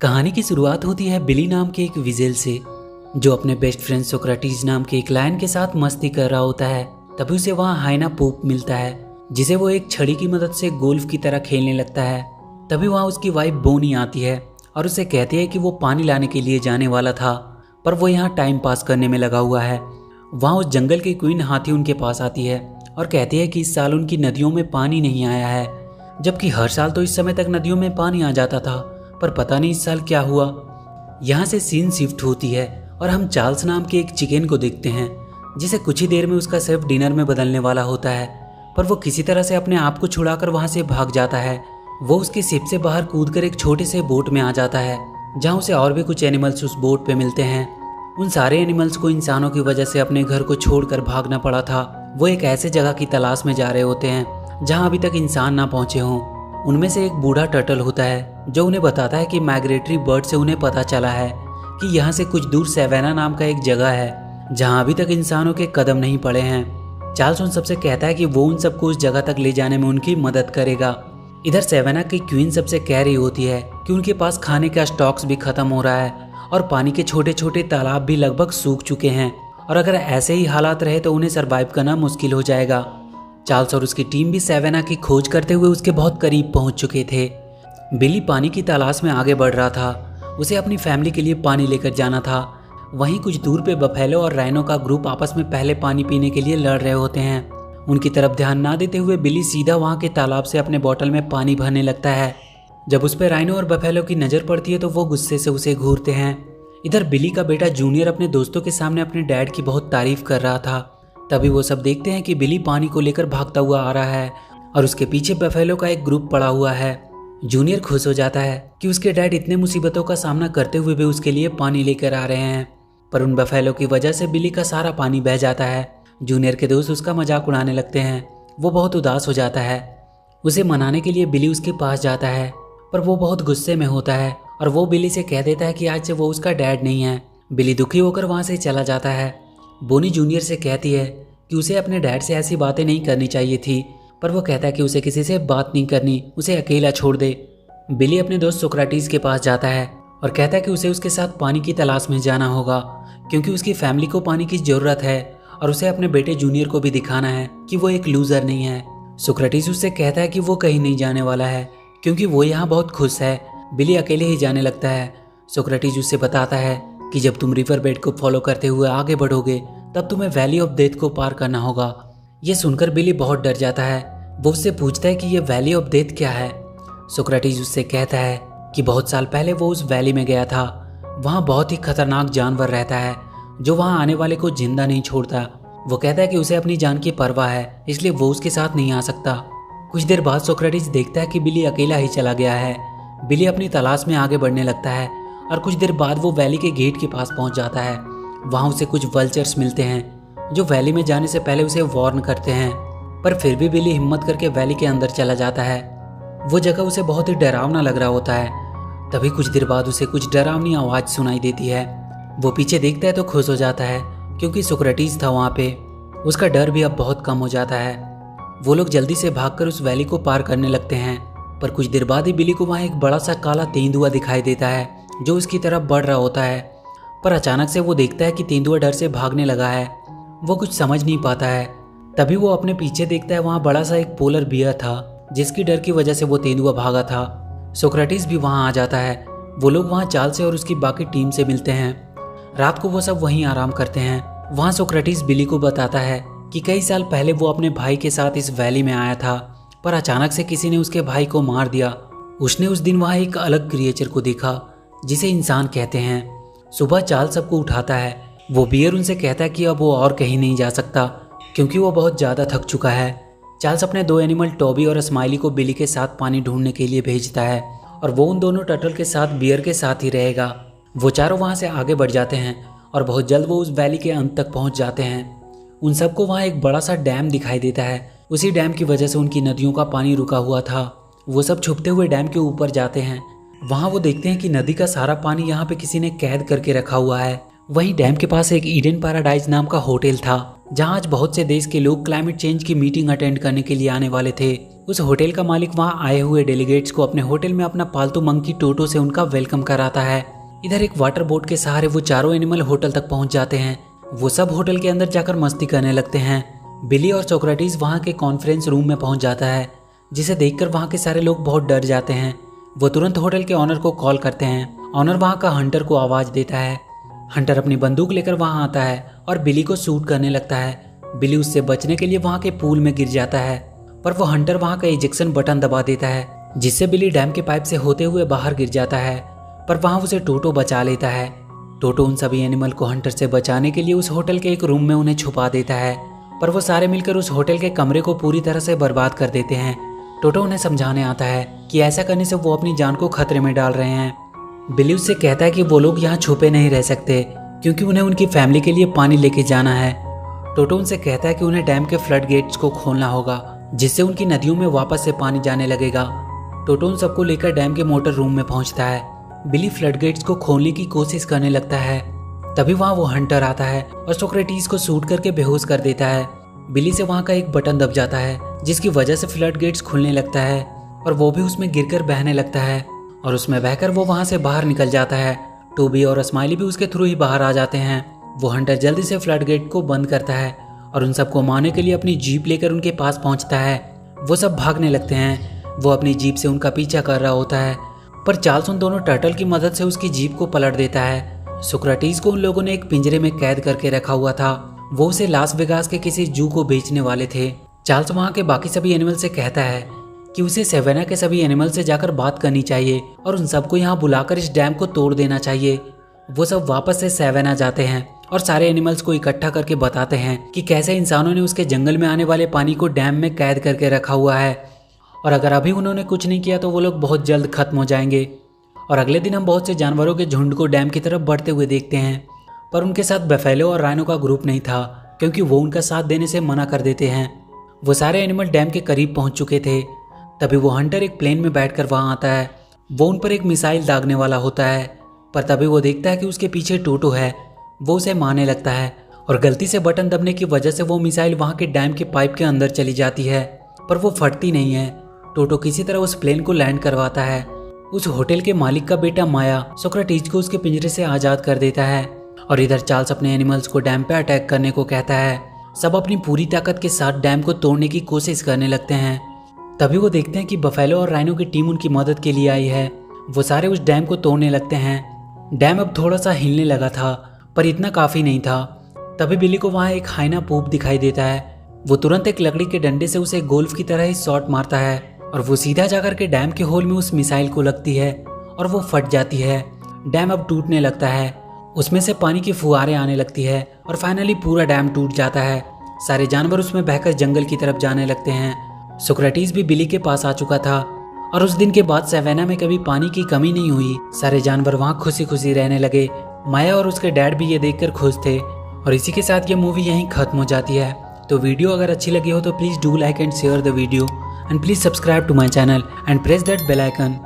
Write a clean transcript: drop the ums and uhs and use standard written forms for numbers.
कहानी की शुरुआत होती है बिली नाम के एक विजेल से, जो अपने बेस्ट फ्रेंड सोक्रेटिस नाम के एक लायन के साथ मस्ती कर रहा होता है। तभी उसे वहाँ हाइना पूप मिलता है, जिसे वो एक छड़ी की मदद से गोल्फ की तरह खेलने लगता है। तभी वहाँ उसकी वाइफ बोनी आती है और उसे कहती है कि वो पानी लाने के लिए जाने वाला था, पर वो यहाँ टाइम पास करने में लगा हुआ है। वहाँ उस जंगल की क्वीन हाथी उनके पास आती है और कहती है कि इस साल उनकी नदियों में पानी नहीं आया है, जबकि हर साल तो इस समय तक नदियों में पानी आ जाता था, पर पता नहीं इस साल क्या हुआ। यहाँ से सीन शिफ्ट होती है और हम चार्ल्स नाम के एक चिकन को देखते हैं, जिसे कुछ ही देर में उसका शेफ डिनर में बदलने वाला होता है, पर वो किसी तरह से अपने आप को छुड़ाकर वहाँ से भाग जाता है। वो उसके शिप से बाहर कूदकर एक छोटे से बोट में आ जाता है, जहाँ उसे और भी कुछ एनिमल्स उस बोट पे मिलते हैं। उन सारे एनिमल्स को इंसानों की वजह से अपने घर को छोड़कर भागना पड़ा था। वो एक ऐसे जगह की तलाश में जा रहे होते हैं जहाँ अभी तक इंसान ना पहुंचे हों। उनमें से एक बूढ़ा टर्टल होता है, जो उन्हें बताता है कि माइग्रेटरी बर्ड से उन्हें पता चला है कि यहाँ से कुछ दूर सेवेना नाम का एक जगह है जहाँ अभी तक इंसानों के कदम नहीं पड़े हैं। चार्ल्स उन सबसे कहता है कि वो उन सबको उस जगह तक ले जाने में उनकी मदद करेगा। इधर सेवेना की क्वीन सबसे कह रही होती है कि उनके पास खाने का स्टॉक्स भी खत्म हो रहा है और पानी के छोटे छोटे तालाब भी लगभग सूख चुके हैं, और अगर ऐसे ही हालात रहे तो उन्हें सरवाइव करना मुश्किल हो जाएगा। चार्ल्स और उसकी टीम भी सेवेना की खोज करते हुए उसके बहुत करीब पहुंच चुके थे। बिली पानी की तलाश में आगे बढ़ रहा था। उसे अपनी फैमिली के लिए पानी लेकर जाना था। वहीं कुछ दूर पे बफेलो और राइनो का ग्रुप आपस में पहले पानी पीने के लिए लड़ रहे होते हैं। उनकी तरफ ध्यान ना देते हुए बिली सीधा वहां के तालाब से अपने बोतल में पानी भरने लगता है। जब उस पर राइनो और बफेलो की नज़र पड़ती है तो वो गुस्से से उसे घूरते हैं। इधर बिली का बेटा जूनियर अपने दोस्तों के सामने अपने डैड की बहुत तारीफ कर रहा था। तभी वो सब देखते हैं कि बिली पानी को लेकर भागता हुआ आ रहा है और उसके पीछे बफेलो का एक ग्रुप पड़ा हुआ है। जूनियर खुश हो जाता है कि उसके डैड इतने मुसीबतों का सामना करते हुए भी उसके लिए पानी लेकर आ रहे हैं, पर उन बफेलो की वजह से बिली का सारा पानी बह जाता है। जूनियर के दोस्त उसका मजाक उड़ाने लगते हैं। वो बहुत उदास हो जाता है। उसे मनाने के लिए बिली उसके पास जाता है, पर वो बहुत गुस्से में होता है और वो बिली से कह देता है कि आज से वो उसका डैड नहीं है। बिली दुखी होकर वहाँ से चला जाता है। बोनी जूनियर से कहती है कि उसे अपने डैड से ऐसी बातें नहीं करनी चाहिए थी, पर वो कहता है कि उसे किसी से बात नहीं करनी, उसे अकेला छोड़ दे। बिली अपने दोस्त सोक्राटिस के पास जाता है और कहता है कि उसे उसके साथ पानी की तलाश में जाना होगा, क्योंकि उसकी फैमिली को पानी की ज़रूरत है और उसे अपने बेटे जूनियर को भी दिखाना है कि वो एक लूज़र नहीं है। सोक्राटिस उससे कहता है कि वो कहीं नहीं जाने वाला है, क्योंकि वो यहाँ बहुत खुश है। बिली अकेले ही जाने लगता है। सोक्रेटिस उससे बताता है कि जब तुम रिवर बेड को फॉलो करते हुए आगे बढ़ोगे तब तुम्हें वैली ऑफ डेथ को पार करना होगा। ये सुनकर बिली बहुत डर जाता है। वो उससे पूछता है कि ये वैली ऑफ डेथ क्या है। सोक्रेटिस उससे कहता है कि बहुत साल पहले वो उस वैली में गया था। वहाँ बहुत ही खतरनाक जानवर रहता है जो वहाँ आने वाले को जिंदा नहीं छोड़ता। वो कहता है कि उसे अपनी जान की परवाह है, इसलिए वो उसके साथ नहीं आ सकता। कुछ देर बाद सोक्रेटिस देखता है कि बिली अकेला ही चला गया है। बिली अपनी तलाश में आगे बढ़ने लगता है और कुछ देर बाद वो वैली के गेट के पास पहुंच जाता है। वहां उसे कुछ वल्चर्स मिलते हैं जो वैली में जाने से पहले उसे वार्न करते हैं, पर फिर भी बिली हिम्मत करके वैली के अंदर चला जाता है। वो जगह उसे बहुत ही डरावना लग रहा होता है। तभी कुछ देर बाद उसे कुछ डरावनी आवाज़ सुनाई देती है। वो पीछे देखता है तो खुश हो जाता है, क्योंकि सोक्रेटिस था वहाँ पे। उसका डर भी अब बहुत कम हो जाता है। वो लोग जल्दी से भागकर उस वैली को पार करने लगते हैं, पर कुछ देर बाद ही बिली को वहाँ एक बड़ा सा काला तेंदुआ दिखाई देता है जो उसकी तरफ बढ़ रहा होता है। पर अचानक से वो देखता है कि तेंदुआ डर से भागने लगा है। वो कुछ समझ नहीं पाता है। तभी वो अपने पीछे देखता है, वहाँ बड़ा सा एक पोलर बियर था जिसकी डर की वजह से वो तेंदुआ भागा था। सोक्रेटिस भी वहाँ आ जाता है। वो लोग वहाँ चार्ल्स से और उसकी बाकी टीम से मिलते हैं। रात को वो सब वहीं आराम करते हैं। वहाँ सोक्रेटिस बिली को बताता है कि कई साल पहले वो अपने भाई के साथ इस वैली में आया था, पर अचानक से किसी ने उसके भाई को मार दिया। उसने उस दिन वहाँ एक अलग क्रिएचर को देखा जिसे इंसान कहते हैं। सुबह चार्ल्स सबको उठाता है। वो बियर उनसे कहता है कि अब वो और कहीं नहीं जा सकता, क्योंकि वो बहुत ज़्यादा थक चुका है। चार्ल्स अपने दो एनिमल टॉबी और स्माइली को बिली के साथ पानी ढूंढने के लिए भेजता है और वो उन दोनों टर्टल के साथ बियर के साथ ही रहेगा। वो चारों वहाँ से आगे बढ़ जाते हैं और बहुत जल्द वो उस वैली के अंत तक पहुँच जाते हैं। उन सबको वहाँ एक बड़ा सा डैम दिखाई देता है। उसी डैम की वजह से उनकी नदियों का पानी रुका हुआ था। वो सब छुपते हुए डैम के ऊपर जाते हैं। वहाँ वो देखते हैं कि नदी का सारा पानी यहाँ पे किसी ने कैद करके रखा हुआ है। वहीं डैम के पास एक ईडन पैराडाइज नाम का होटल था, जहां आज बहुत से देश के लोग क्लाइमेट चेंज की मीटिंग अटेंड करने के लिए आने वाले थे। उस होटल का मालिक वहां आए हुए डेलीगेट्स को अपने होटल में अपना पालतू मंकी टोटो से उनका वेलकम कराता है। इधर एक वाटर बोट के सहारे वो चारों एनिमल होटल तक पहुंच जाते हैं। वो सब होटल के अंदर जाकर मस्ती करने लगते हैं। बिली और सोक्रेटिस वहां के कॉन्फ्रेंस रूम में पहुंच जाता है, जिसे देखकर वहां के सारे लोग बहुत डर जाते हैं। वो तुरंत होटल के ऑनर को कॉल करते हैं। ऑनर वहां का हंटर को आवाज देता है। हंटर अपनी बंदूक लेकर वहां आता है और बिली को शूट करने लगता है। बिली उससे बचने के लिए वहां के पूल में गिर जाता है, पर वो हंटर वहां का इजेक्शन बटन दबा देता है, जिससे बिली डैम के पाइप से होते हुए बाहर गिर जाता है। पर वहां उसे टोटो बचा लेता है। टोटो उन सभी एनिमल को हंटर से बचाने के लिए उस होटल के एक रूम में उन्हें छुपा देता है, पर वो सारे मिलकर उस होटल के कमरे को पूरी तरह से बर्बाद कर देते हैं। टोटो उन्हें समझाने आता है कि ऐसा करने से वो अपनी जान को खतरे में डाल रहे हैं। बिली उससे कहता है कि वो लोग यहाँ छुपे नहीं रह सकते, क्योंकि उन्हें उनकी फैमिली के लिए पानी लेके जाना है। टोटो उनसे कहता है कि उन्हें डैम के फ्लड गेट्स को खोलना होगा, जिससे उनकी नदियों में वापस से पानी जाने लगेगा। टोटो उन सबको लेकर डैम के मोटर रूम में पहुंचता है। बिली फ्लड गेट्स को खोलने की कोशिश करने लगता है। तभी वहां वो हंटर आता है और सोक्रेटिस को शूट करके बेहोश कर देता है। बिली से वहां का एक बटन दब जाता है, जिसकी वजह से फ्लड गेट्स खुलने लगता है और वो भी उसमें गिरकर बहने लगता है और उसमें बहकर वो वहां से बाहर निकल जाता है। टोबी और स्माइली भी उसके थ्रू ही बाहर आ जाते हैं। वो हंटर जल्दी से फ्लड गेट को बंद करता है और उन सबको मारने के लिए अपनी जीप लेकर उनके पास पहुंचता है। वो सब भागने लगते हैं। वो अपनी जीप से उनका पीछा कर रहा होता है, पर चार्ल्स उन दोनों टर्टल की मदद से उसकी जीप को पलट देता है। सोक्रेटिस को उन लोगों ने एक पिंजरे में कैद करके रखा हुआ था। वो उसे लास वेगास के किसी जू को बेचने वाले थे। चार्ल्स वहाँ के बाकी सभी एनिमल से कहता है कि उसे सेवेना के सभी एनिमल से जाकर बात करनी चाहिए और उन सबको यहाँ बुलाकर इस डैम को तोड़ देना चाहिए। वो सब वापस से सेवेना जाते हैं और सारे एनिमल्स को इकट्ठा करके बताते हैं कि कैसे इंसानों ने उसके जंगल में आने वाले पानी को डैम में कैद करके रखा हुआ है और अगर अभी उन्होंने कुछ नहीं किया तो वो लोग बहुत जल्द खत्म हो जाएंगे। और अगले दिन हम बहुत से जानवरों के झुंड को डैम की तरफ बढ़ते हुए देखते हैं, पर उनके साथ बफेलो और राइनो का ग्रुप नहीं था, क्योंकि वो उनका साथ देने से मना कर देते हैं। वो सारे एनिमल डैम के करीब पहुंच चुके थे। तभी वो हंटर एक प्लेन में बैठकर वहां आता है। वो उन पर एक मिसाइल दागने वाला होता है, पर तभी वो देखता है कि उसके पीछे टोटो है। वो उसे मारने लगता है और गलती से बटन दबने की वजह से वो मिसाइल वहां के डैम के पाइप के अंदर चली जाती है, पर वो फटती नहीं है। टोटो किसी तरह उस प्लेन को लैंड करवाता है। उस होटल के मालिक का बेटा माया सोक्रेटिस को उसके पिंजरे से आजाद कर देता है और इधर चार्ल्स अपने एनिमल्स को डैम पे अटैक करने को कहता है। सब अपनी पूरी ताकत के साथ डैम को तोड़ने की कोशिश करने लगते हैं। तभी वो देखते हैं कि बफेलो और राइनो की टीम उनकी मदद के लिए आई है। वो सारे उस डैम को तोड़ने लगते हैं। डैम अब थोड़ा सा हिलने लगा था, पर इतना काफी नहीं था। तभी बिली को वहाँ एक हाइना पूप दिखाई देता है। वो तुरंत एक लकड़ी के डंडे से उसे गोल्फ की तरह ही शॉट मारता है और वो सीधा जाकर के डैम के होल में उस मिसाइल को लगती है और वो फट जाती है। डैम अब टूटने लगता है। उसमें से पानी की फुहारें आने लगती है और फाइनली पूरा डैम टूट जाता है। सारे जानवर उसमें बहकर जंगल की तरफ जाने लगते हैं। सोक्रेटिस भी बिली के पास आ चुका था और उस दिन के बाद सेवेना में कभी पानी की कमी नहीं हुई। सारे जानवर वहाँ खुशी खुशी रहने लगे। माया और उसके डैड भी ये देखकर खुश थे। और इसी के साथ ये मूवी यहीं खत्म हो जाती है। तो वीडियो अगर अच्छी लगी हो तो please do like and share the video and please subscribe to my channel and press that bell icon